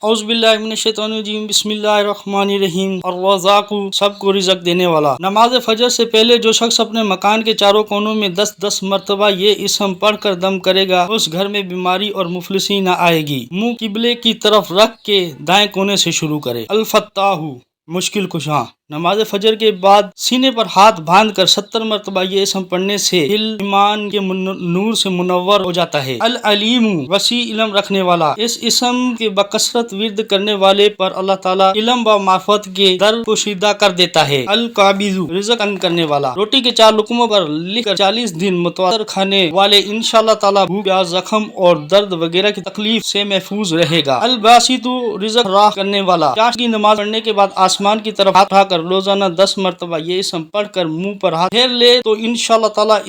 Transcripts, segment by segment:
औज़ुबिल्लाहिमिनश्शैतानिर्रजीम बिस्मिल्लाहिर्रहमानिर्रहीम। अर्रज़ाक़ु सबको रिज़्क़ देने वाला। नमाज फजर से पहले जो शख्स अपने मकान के चारों कोनों में 10-10 मरतबा ये इसम पढ़ कर दम करेगा, उस घर में बीमारी और मुफलिसी न आएगी। मुंह किबले की तरफ रख के दाएं कोने से शुरू करे। अल फत्ताहु मुश्किल कुशा। नमाज फजर के बाद सीने पर हाथ बांध कर 70 मरतबा ये इसम पढ़ने से दिल ईमान के नूर से मुनव्वर हो जाता है। अल अलीमु वसी इल्म रखने वाला। इस इसम के बकसरत विर्द करने वाले पर अल्लाह ताला इल्म व मार्फत के दर पोशीदा कर देता है। अल काबिजु रिज़्क़ अन करने वाला। रोटी के 4 लुकमों पर लिखकर 40 दिन मुतवातिर खाने वाले इंशाअल्लाह ताला भूख, प्यास, जख्म और दर्द वगैरह की तकलीफ से महफूज रहेगा। अल बासितु रिज़्क़ राह करने वाला। चाश की नमाज पढ़ने के बाद आसमान की तरफ हाथ उठाकर रोजाना 10 मरतबा ये इसम पढ़ कर मुंह पर हाथ फेर ले तो इंशाअल्लाह ताला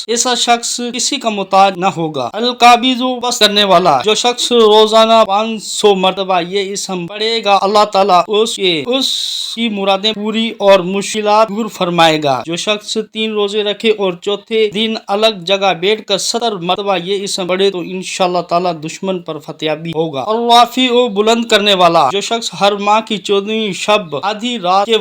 ऐसा शख्स किसी का मुताज न होगा। अल काबिजु बस करने वाला। जो शख्स रोजाना 500 मरतबा ये इसम पढ़ेगा, अल्लाह ताला उसकी मुरादें पूरी और मुश्किलात दूर फरमाएगा। जो शख्स 3 रोजे रखे और चौथे दिन अलग जगह बैठ कर 70 मरतबा ये इसम पढ़े तो इंशाअल्लाह ताला दुश्मन पर फतेहाबी होगा। और वाफी ओ बुलंद करने वाला। जो शख्स हर माह की 14वीं शब आधी रात के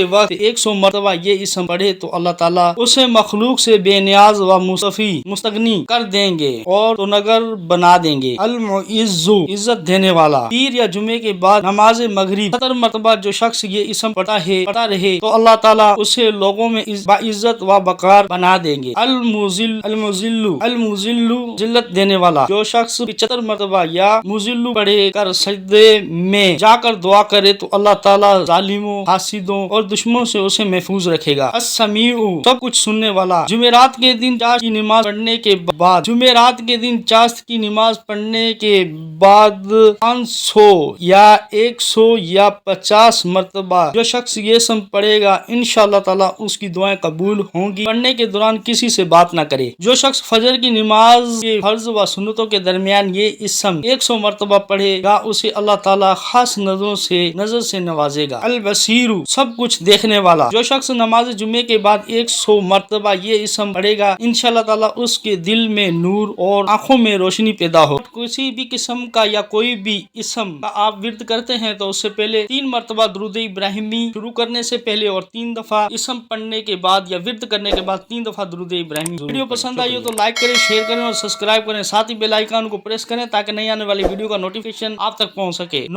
वक्त 100 मरतबा ये इसम पढ़े तो अल्लाह ताला उसे मखलूक से बेनियाज व मुस्तगनी कर देंगे और तो नगर बना देंगे। अल मुइज़्ज़ु इज्जत देने वाला। पीर या जुमे के बाद नमाज मगरिब 70 मरतबा जो शख्स ये इसम पढ़ता रहे तो अल्लाह ताला उसे लोगों में इज्जत व वकार बना देंगे। अल मुज़िल्लु जिल्लत देने वाला। जो शख्स 75 मरतबा या मुज़िल्लु पढ़े कर सजदे में जाकर दुआ करे तो अल्लाह ताला जालिमों, हासिदों और दुश्मनों से उसे महफूज रखेगा। अस्समीउ सब कुछ सुनने वाला। जुमेरात के दिन चाश्त की नमाज पढ़ने के बाद 500 या 100 या 50 मरतबा जो शख्स ये सम पढ़ेगा इंशाअल्लाह ताला उसकी दुआएं कबूल होंगी। पढ़ने के दौरान किसी से बात ना करे। जो शख्स फजर की नमाज के फर्ज व सुन्नतों के दरमियान ये इसम 100 मरतबा पढ़ेगा उसे अल्लाह ताला खास नजर से नवाजेगा। अल बसीरु सब कुछ देखने वाला। जो शख्स नमाज जुमे के बाद 100 मरतबा ये इसम पढ़ेगा इंशाअल्लाह ताला उसके दिल में नूर और आंखों में रोशनी पैदा हो। किसी भी किस्म का या कोई भी इसम का आप विर्द करते हैं तो उससे पहले 3 मरतबा दुरूद इब्राहिमी शुरू करने से पहले और 3 दफा इसम पढ़ने के बाद या विर्द करने के बाद 3 दफा दुरूद इब्राहिमी। वीडियो पसंद आई हो तो लाइक करें, शेयर करें और सब्सक्राइब करें। साथ ही बेल आइकन को प्रेस करें ताकि नई आने वाली वीडियो का नोटिफिकेशन आप तक पहुंच सके।